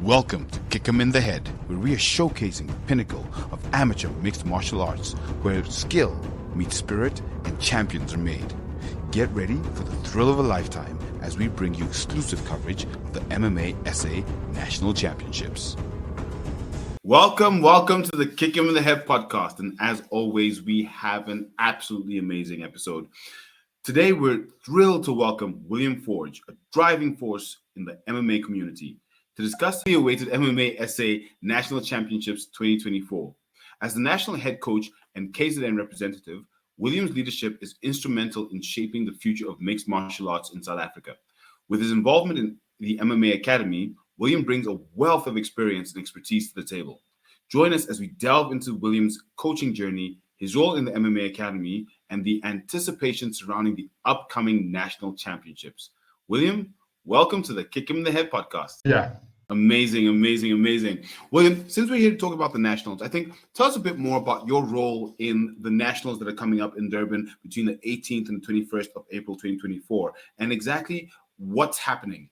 Welcome to Kick 'em in the Head, where we are showcasing the pinnacle of amateur mixed martial arts, where skill meets spirit and champions are made. Get ready for the thrill of a lifetime as we bring you exclusive coverage of the MMASA National Championships. Welcome to the Kick 'em in the Head podcast. And as always, we have an absolutely amazing episode. Today, we're thrilled to welcome William Forge, a driving force in the MMA community, to discuss the awaited MMASA National Championships 2024. As the national head coach and KZN representative, William's leadership is instrumental in shaping the future of mixed martial arts in South Africa. With his involvement in the MMA Academy, William brings a wealth of experience and expertise to the table. Join us as we delve into William's coaching journey, his role in the MMA Academy, and the anticipation surrounding the upcoming national championships. William, welcome to the Kick 'em in the Head podcast. Yeah. Amazing. William, since we're here to talk about the nationals, I think tell us a bit more about your role in the nationals that are coming up in Durban between the 18th and 21st of April 2024, and exactly what's happening.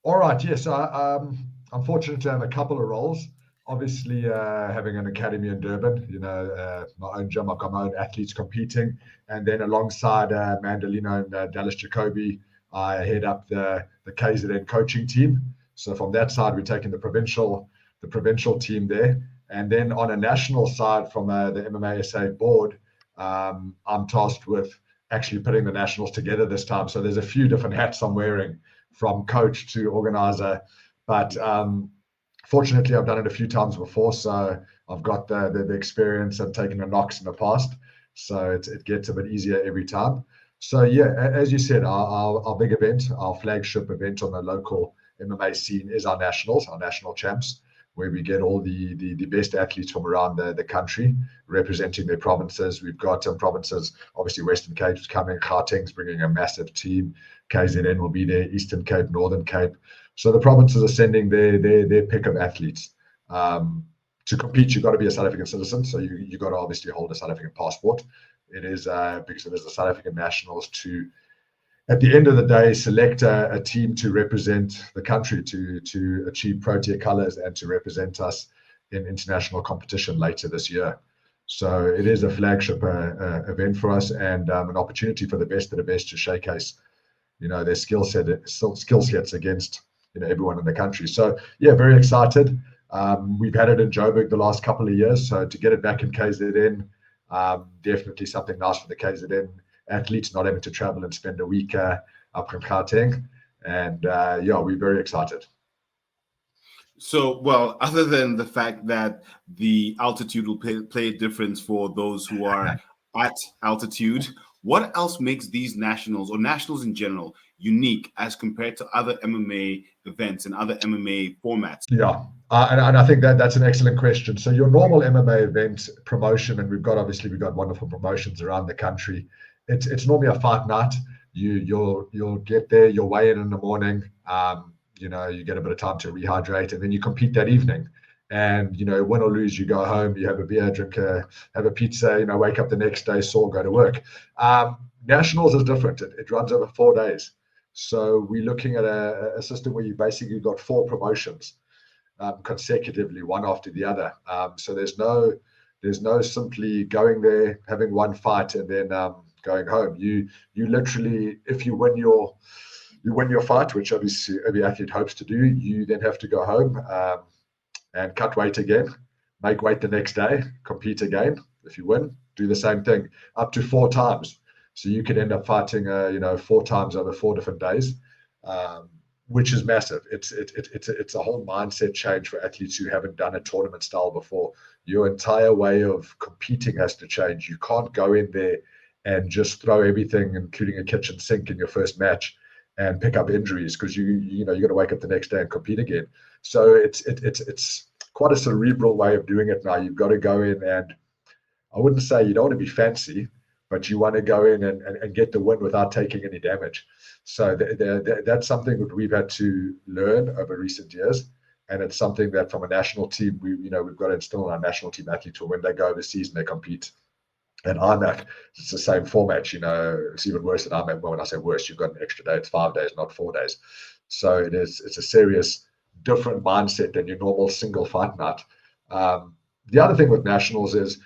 All right. Yes. I'm fortunate to have a couple of roles. Obviously, having an academy in Durban, my own gym, I've got my own athletes competing. And then alongside Mandolino and Dallas Jacoby, I head up the KZN coaching team. So from that side, we're taking the provincial team there. And then on a national side from the MMASA board, I'm tasked with actually putting the nationals together this time. So there's a few different hats I'm wearing, from coach to organizer. But fortunately, I've done it a few times before, so I've got the experience and taken the knocks in the past. So it gets a bit easier every time. So yeah, as you said, our big event, our flagship event on the local MMA scene is our nationals, our national champs, where we get all the best athletes from around the country representing their provinces. We've got some provinces, obviously Western Cape's coming, Gauteng's bringing a massive team, KZN will be there, Eastern Cape, Northern Cape. So the provinces are sending their pick of athletes. To compete, you've got to be a South African citizen, so you've got to obviously hold a South African passport. It is because it is the South African nationals to, at the end of the day, select a team to represent the country, to achieve Protea colours and to represent us in international competition later this year. So it is a flagship event for us, and an opportunity for the best of the best to showcase, their skill sets against everyone in the country. So yeah, very excited. We've had it in Joburg the last couple of years, so to get it back in KZN, definitely something nice for the KZN athletes, not having to travel and spend a week up in Gauteng. And we're very excited. So, well, other than the fact that the altitude will play a difference for those who are at altitude, what else makes these nationals, or nationals in general, unique as compared to other MMA events and other MMA formats? Yeah, and I think that's an excellent question. So your normal MMA event promotion, and we've got wonderful promotions around the country. It's normally a fight night. You'll get there, you'll weigh in the morning. You get a bit of time to rehydrate, and then you compete that evening. And win or lose, you go home, you have a beer, drink, have a pizza, wake up the next day, sore, go to work. Nationals is different. It runs over 4 days. So we're looking at a system where you basically got 4 promotions consecutively, one after the other. So there's no simply going there, having one fight, and then going home. You literally, if you win your fight, which obviously every athlete hopes to do, you then have to go home and cut weight again, make weight the next day, compete again. If you win, do the same thing up to 4 times. So you could end up fighting, 4 times over 4 different days, which is massive. It's a whole mindset change for athletes who haven't done a tournament style before. Your entire way of competing has to change. You can't go in there and just throw everything, including a kitchen sink, in your first match and pick up injuries, because you're going to wake up the next day and compete again. So it's quite a cerebral way of doing it now. You've got to go in, and I wouldn't say you don't want to be fancy, but you want to go in and get the win without taking any damage. So that's something that we've had to learn over recent years, and it's something that from a national team, we've got to instill in our national team athletes, when they go overseas and they compete. And IMAC, it's the same format. It's even worse than IMAC. Well, when I say worse, you've got an extra day. It's 5 days, not 4 days. So it's a serious different mindset than your normal single fight night. The other thing with nationals is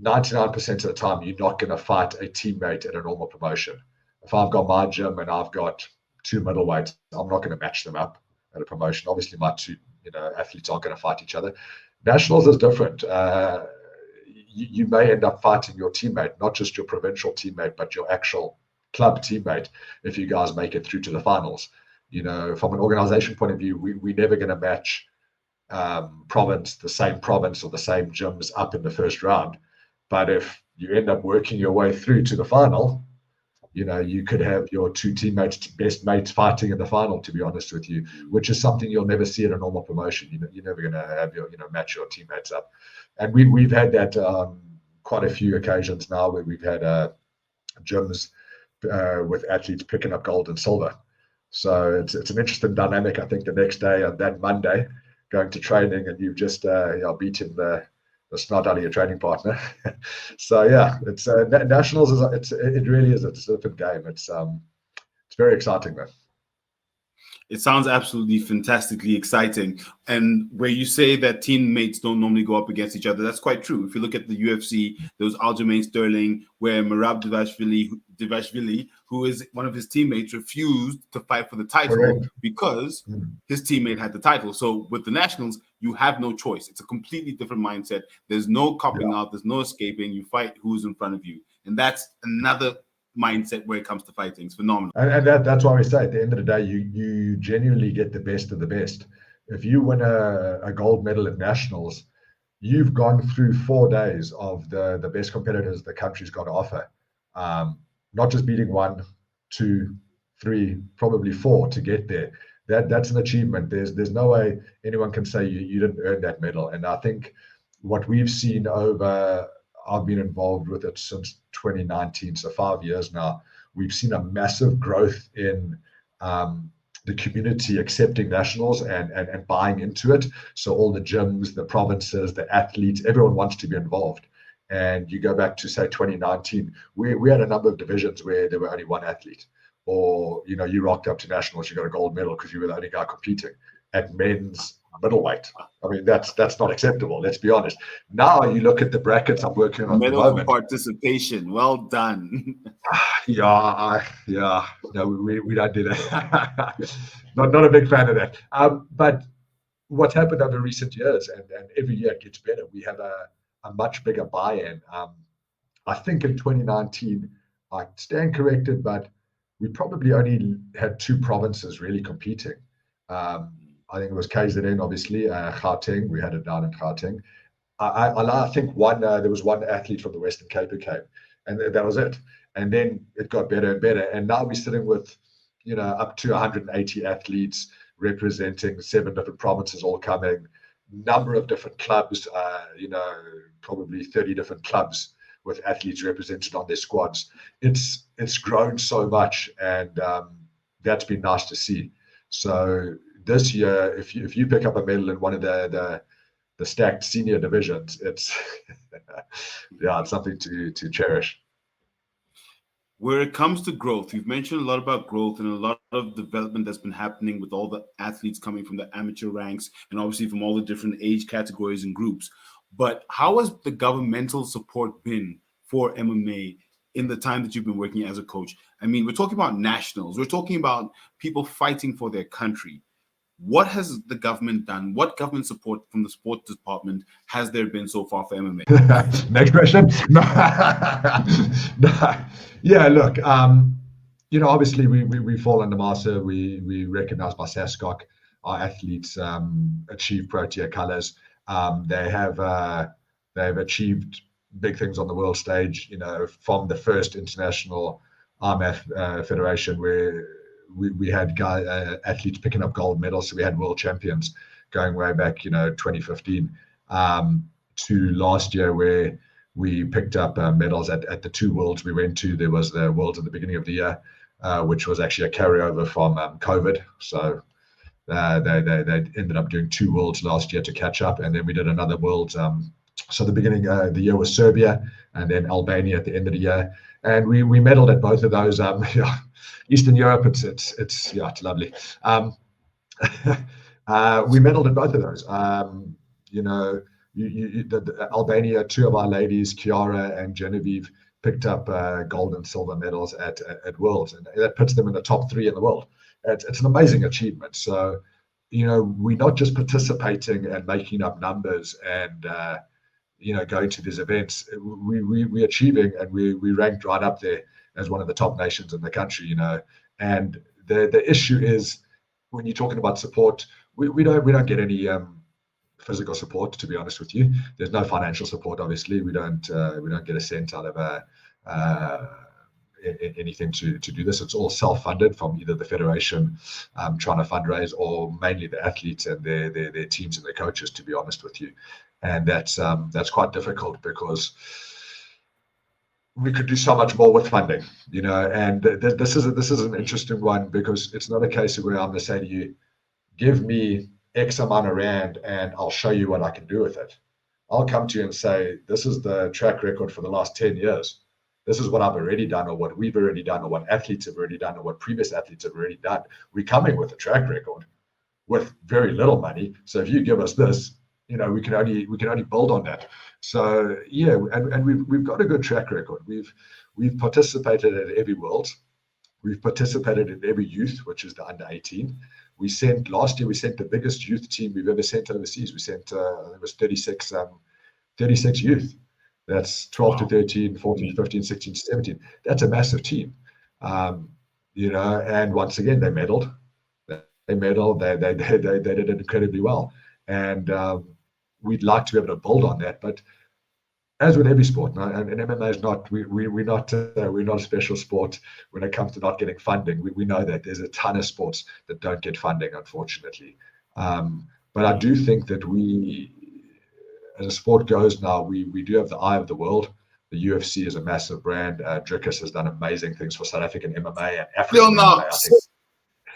99% of the time, you're not going to fight a teammate at a normal promotion. If I've got my gym and I've got two middleweights, I'm not going to match them up at a promotion. Obviously, my two athletes aren't going to fight each other. Nationals is different. You may end up fighting your teammate, not just your provincial teammate, but your actual club teammate if you guys make it through to the finals. From an organization point of view, we're never going to match the same province or the same gyms up in the first round. But if you end up working your way through to the final, you could have your two teammates, best mates, fighting in the final, to be honest with you, which is something you'll never see at a normal promotion. You're never going to have match your teammates up. And we've had that quite a few occasions now where we've had gyms with athletes picking up gold and silver. So it's an interesting dynamic. I think the next day, on that Monday, going to training and you've just beaten the snot out of your training partner. So yeah, it's nationals it really is a different game. It's very exciting, man. It sounds absolutely fantastically exciting. And where you say that teammates don't normally go up against each other, that's quite true. If you look at the UFC, there was Aljamain Sterling, where Merab Dvalishvili, who is one of his teammates, refused to fight for the title because his teammate had the title. So with the nationals, you have no choice. It's a completely different mindset. There's no copping out. There's no escaping. You fight who's in front of you. And that's another mindset where it comes to fighting. It's phenomenal. And that's why we say at the end of the day, you genuinely get the best of the best. If you win a gold medal at nationals, you've gone through 4 days of the best competitors the country's got to offer. Not just beating 1, 2, 3, probably 4 to get there. That's an achievement. There's no way anyone can say you didn't earn that medal. And I think what we've seen I've been involved with it since 2019, so 5 years now. We've seen a massive growth in the community accepting nationals and buying into it. So all the gyms, the provinces, the athletes, everyone wants to be involved. And you go back to, say, 2019, we had a number of divisions where there were only one athlete. Or, you rocked up to nationals, you got a gold medal because you were the only guy competing at men's middleweight. I mean, that's not acceptable. Let's be honest. Now you look at the brackets I'm working on. Medal for participation. Well done. No, we don't do that. not a big fan of that. But what's happened over recent years, and every year it gets better. We have a much bigger buy-in. I think in 2019, I stand corrected, but we probably only had 2 provinces really competing. I think it was KZN, obviously, Gauteng. We had it down in Gauteng. I think there was one athlete from the Western Cape who came, and that was it. And then it got better and better. And now we're sitting with, up to 180 athletes representing 7 different provinces all coming, number of different clubs, probably 30 different clubs with athletes represented on their squads. It's grown so much, and that's been nice to see. So this year, if you pick up a medal in one of the stacked senior divisions, it's it's something to cherish. Where it comes to growth, you've mentioned a lot about growth and a lot of development that's been happening with all the athletes coming from the amateur ranks and obviously from all the different age categories and groups. But how has the governmental support been for MMA in the time that you've been working as a coach? I mean, we're talking about nationals. We're talking about people fighting for their country. What has the government done? What government support from the sports department has there been so far for MMA? Next question. No. Yeah, look, obviously we fall under MMASA. We recognized by SASCOC. Our athletes achieve Protea colors. They've achieved big things on the world stage, from the first international RMAF federation where we had athletes picking up gold medals. So we had world champions going way back, 2015, to last year where we picked up medals at the 2 worlds we went to. There was the worlds at the beginning of the year, which was actually a carryover from COVID. So they ended up doing 2 worlds last year to catch up. And then we did another world. So the beginning of the year was Serbia and then Albania at the end of the year. And we medaled at both of those. Eastern Europe, it's lovely. We medaled in both of those. Albania, two of our ladies, Chiara and Genevieve, picked up gold and silver medals at Worlds, and that puts them in the top 3 in the world. It's an amazing achievement. So, we're not just participating and making up numbers and going to these events. We're achieving, and we ranked right up there as one of the top nations in the country. And the issue is, when you're talking about support, we don't get any physical support, to be honest with you. There's no financial support. Obviously, we don't get a cent out of anything to do this. It's all self-funded from either the federation trying to fundraise, or mainly the athletes and their teams and their coaches, to be honest with you. And that's quite difficult, because we could do so much more with funding, and this is an interesting one, because it's not a case of where I'm going to say to you, give me X amount of rand and I'll show you what I can do with it. I'll come to you and say, this is the track record for the last 10 years. This is what I've already done, or what we've already done, or what athletes have already done, or what previous athletes have already done. We're coming with a track record with very little money. So if you give us this, we can only build on that. So yeah, and we've got a good track record. We've participated at every Worlds. We've participated in every youth, which is the under 18. Last year we sent the biggest youth team we've ever sent overseas. We sent it was 36 youth. That's 12 to 13, 14, 15, 16 to 17. That's a massive team. And once again, they medaled. They did it incredibly well. And we'd like to be able to build on that. But as with every sport, and MMA is not, we're not a special sport when it comes to not getting funding. We know that there's a ton of sports that don't get funding, unfortunately. But I do think that as a sport goes now, we do have the eye of the world. The UFC is a massive brand. Drickus has done amazing things for South African MMA and African MMA, I think.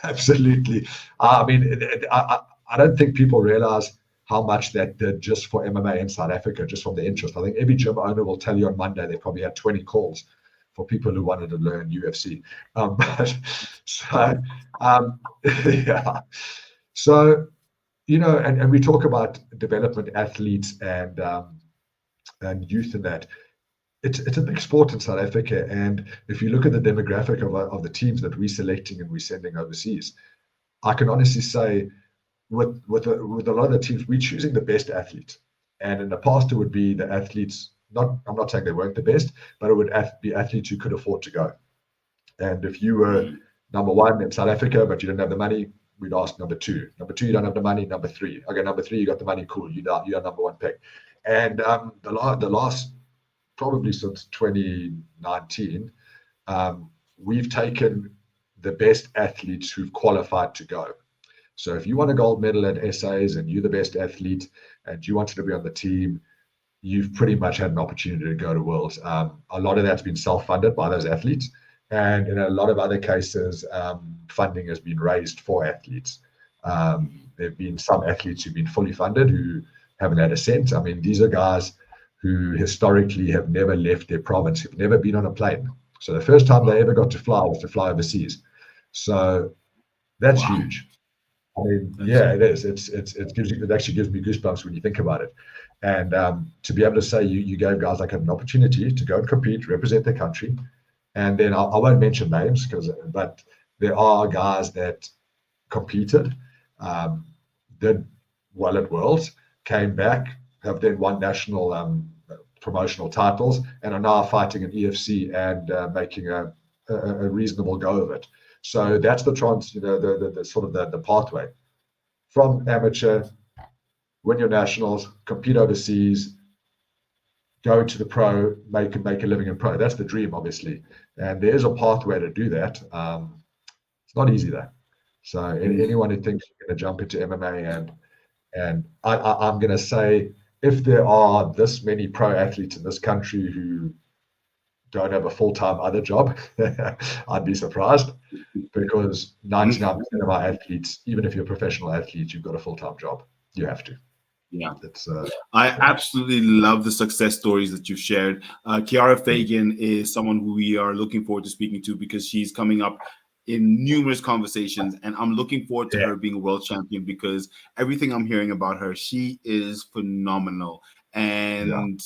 Absolutely. I don't think people realize how much that did just for MMA in South Africa, just from the interest. I think every gym owner will tell you on Monday they probably had 20 calls for people who wanted to learn UFC. Yeah. So, and we talk about development athletes and youth and that. It's a big sport in South Africa, and if you look at the demographic of the teams that we're selecting and we're sending overseas, I can honestly say, with a lot of the teams, we're choosing the best athletes. And in the past, it would be the athletes. I'm not saying they weren't the best, but it would be athletes who could afford to go. And if you were number 1 in South Africa, but you didn't have the money, we'd ask number 2. Number 2, you don't have the money. Number 3, okay, number 3, you got the money. Cool, you're number 1 pick. And the last, probably since 2019, we've taken the best athletes who've qualified to go. So if you won a gold medal at SAs and you're the best athlete and you wanted to be on the team, you've pretty much had an opportunity to go to Worlds. A lot of that's been self-funded by those athletes. And in a lot of other cases, funding has been raised for athletes. There have been some athletes who've been fully funded who haven't had a cent. I mean, these are guys who historically have never left their province, who've never been on a plane. So the first time they ever got to fly was to fly overseas. So that's huge. I mean, yeah, it is. It actually gives me goosebumps when you think about it. And to be able to say you gave guys like an opportunity to go and compete, represent their country. And then I won't mention names, but there are guys that competed, did well at Worlds, came back, have then won national promotional titles, and are now fighting in EFC and making a reasonable go of it. So that's the the sort of the pathway from amateur, win your nationals, compete overseas, go to the pro, make a living in pro. That's the dream, obviously, and there is a pathway to do that. It's not easy though. So anyone who thinks you're going to jump into MMA, and I'm going to say, if there are this many pro athletes in this country who don't have a full-time other job, I'd be surprised, because 99% of our athletes, even if you're a professional athlete, you've got a full-time job. You have to. Yeah, I absolutely love the success stories that you've shared. Chiara Fagan is someone who we are looking forward to speaking to, because she's coming up in numerous conversations, and I'm looking forward to Yeah. her being a world champion, because everything I'm hearing about her, she is phenomenal. And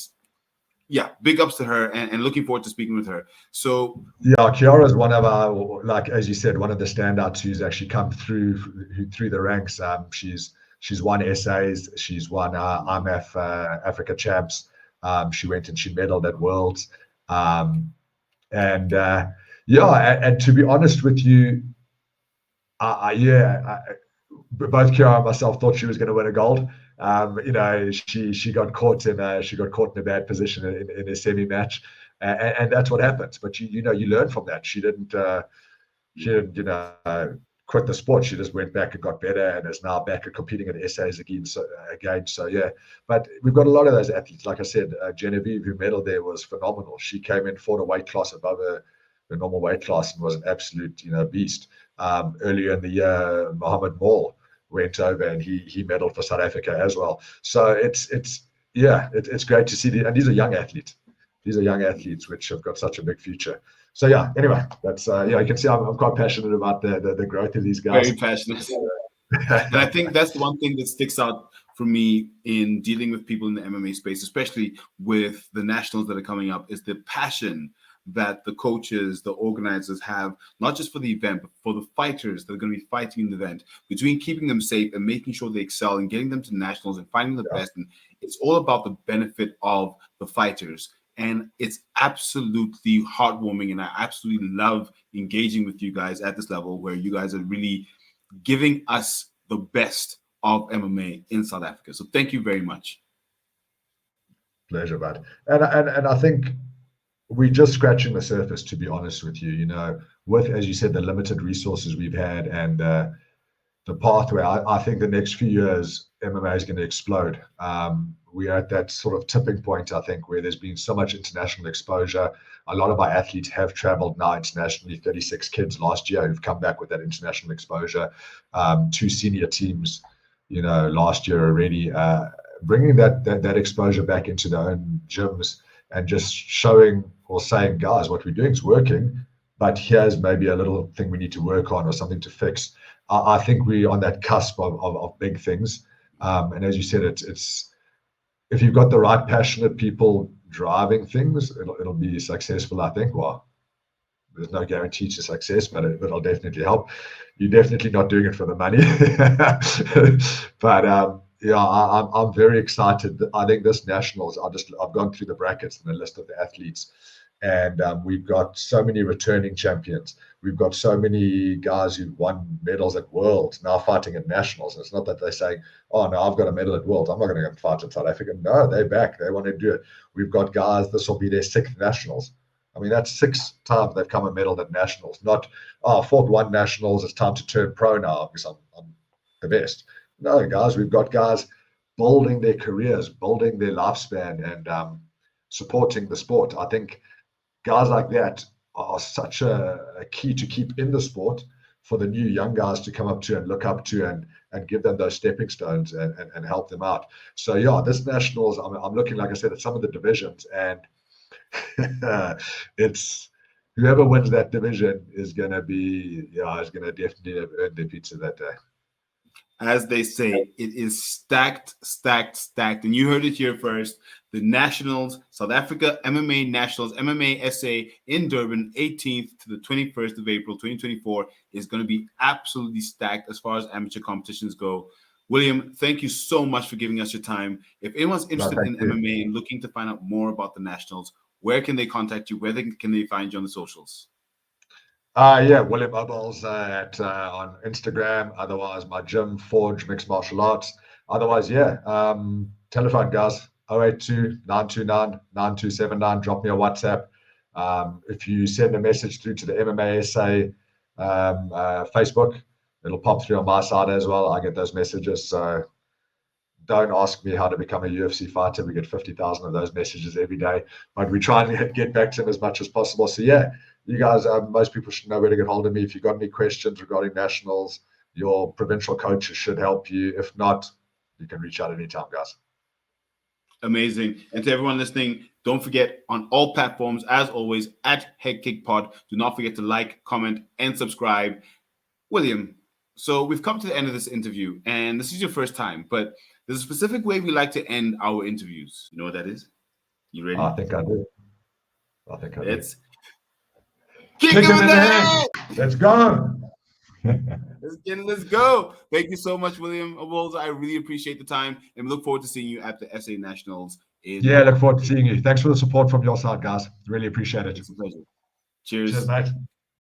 yeah, big ups to her, and looking forward to speaking with her. So Yeah, Kiara is one of our, like as you said, one of the standouts who's actually come through the ranks. She's won essays, she's won IMAF Africa champs. She went and she medaled at Worlds, and and to be honest with you, both Kiara and myself thought she was going to win a gold. She got caught in a bad position in a semi match, and that's what happens. But you learn from that. She didn't quit the sport. She just went back and got better, and is now back and competing at essays again. So yeah, but we've got a lot of those athletes. Like I said, Genevieve, who medaled there, was phenomenal. She came in, fought a weight class above the normal weight class, and was an absolute beast. Earlier in the year, Mohammed Maul went over and he medaled for South Africa as well. So it's great to see and these are young athletes. These are young athletes which have got such a big future. So yeah, anyway, that's you can see I'm quite passionate about the growth of these guys. Very passionate. And I think that's the one thing that sticks out for me in dealing with people in the MMA space, especially with the nationals that are coming up, is the passion that the coaches, the organizers have, not just for the event, but for the fighters that are going to be fighting in the event, between keeping them safe and making sure they excel and getting them to nationals and finding the best. And it's all about the benefit of the fighters. And it's absolutely heartwarming. And I absolutely love engaging with you guys at this level, where you guys are really giving us the best of MMA in South Africa. So thank you very much. Pleasure, bud. And I think we're just scratching the surface, to be honest with you. With, as you said, the limited resources we've had and the pathway, I think the next few years MMA is going to explode. We're at that sort of tipping point, I think, where there's been so much international exposure. A lot of our athletes have traveled now internationally. 36 kids last year who've come back with that international exposure. 2 senior teams, last year already, bringing that exposure back into their own gyms and just showing or saying, guys, what we're doing is working, but here's maybe a little thing we need to work on or something to fix. I think we're on that cusp of big things. And as you said, it's if you've got the right passionate people driving things, it'll be successful, I think. Well, there's no guarantee to success, but it'll definitely help. You're definitely not doing it for the money. But I'm very excited. I think this nationals, I've gone through the brackets and the list of the athletes, and we've got so many returning champions. We've got so many guys who've won medals at Worlds now fighting at nationals. And it's not that they're saying, oh, no, I've got a medal at Worlds, I'm not going to go fight in South Africa. No, they're back. They want to do it. We've got guys, this will be their 6th nationals. I mean, that's 6 times they've come and medaled at nationals. Not, fought 1 nationals, it's time to turn pro now because I'm the best. No, guys, we've got guys building their careers, building their lifespan, and supporting the sport. I think guys like that are such a key to keep in the sport for the new young guys to come up to and look up to and give them those stepping stones and help them out. So, yeah, this nationals, I'm looking, like I said, at some of the divisions, and it's whoever wins that division is going to definitely have earned their pizza that day. As they say, it is stacked, stacked, stacked. And you heard it here first. The Nationals, South Africa MMA Nationals, MMASA in Durban, 18th to the 21st of April, 2024, is going to be absolutely stacked as far as amateur competitions go. William, thank you so much for giving us your time. If anyone's interested in MMA and looking to find out more about the Nationals, where can they contact you? Where can they find you on the socials? William Mobiles on Instagram. Otherwise, my gym, Forge Mixed Martial Arts. Otherwise, telephone, guys, 082-929-9279. Drop me a WhatsApp. If you send a message through to the MMASA Facebook, it'll pop through on my side as well. I get those messages. So don't ask me how to become a UFC fighter. We get 50,000 of those messages every day, but we try and get back to them as much as possible. So you guys, most people should know where to get hold of me. If you've got any questions regarding nationals, your provincial coaches should help you. If not, you can reach out anytime, guys. Amazing. And to everyone listening, don't forget, on all platforms, as always, at HeadKickPod, do not forget to like, comment, and subscribe. William, so we've come to the end of this interview, and this is your first time, but there's a specific way we like to end our interviews. You know what that is? You ready? I think I do. It's kick him in the head. Let's go. Let's go. Thank you so much, William Awolza. I really appreciate the time, and look forward to seeing you at the SA Nationals. Look forward to seeing you. Thanks for the support from your side, guys. Really appreciate it. It's a pleasure. Cheers. Cheers, mate.